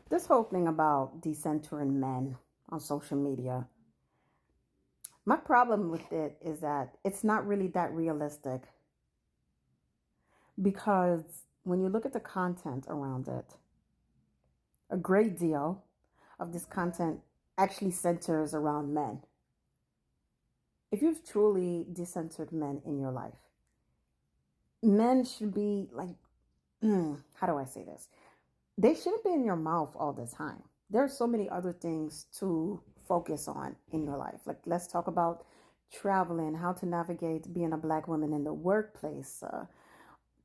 This whole thing about decentering men on social media, my problem with it is that it's not really that realistic because when you look at the content around it, a great deal of this content actually centers around men. If you've truly decentered men in your life, men should be like, how do I say this? They shouldn't be in your mouth all the time. There are so many other things to focus on in your life. Like, let's talk about traveling, how to navigate being a black woman in the workplace,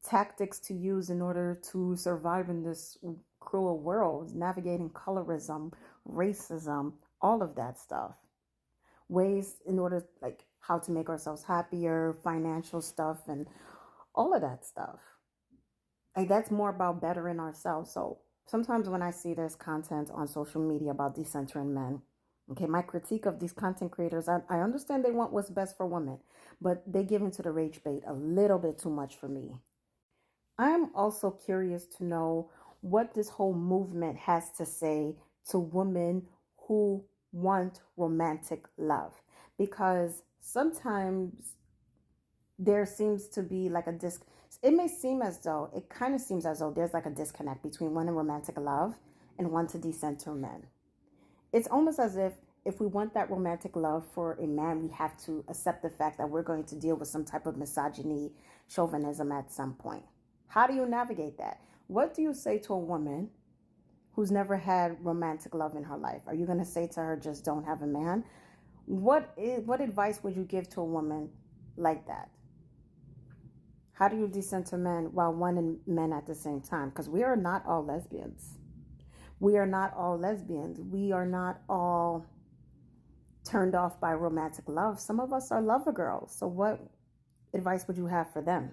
tactics to use in order to survive in this cruel world, navigating colorism, racism, all of that stuff. Ways in order, like, how to make ourselves happier, financial stuff, and all of that stuff. Like, that's more about bettering ourselves. So sometimes when I see this content on social media about decentering men, okay, my critique of these content creators, I understand they want what's best for women, but they give into the rage bait a little bit too much for me. I'm also curious to know what this whole movement has to say to women who want romantic love, because sometimes there seems to be like a disc. It may seem as though, it kind of seems as though there's like a disconnect between wanting romantic love and want to decenter men. It's almost as if we want that romantic love for a man, we have to accept the fact that we're going to deal with some type of misogyny, chauvinism at some point. How do you navigate that? What do you say to a woman who's never had romantic love in her life? Are you going to say to her, just don't have a man? What advice would you give to a woman like that? How do you decenter men while wanting men at the same time? Because we are not all lesbians. We are not all lesbians. We are not all turned off by romantic love. Some of us are lover girls. So what advice would you have for them?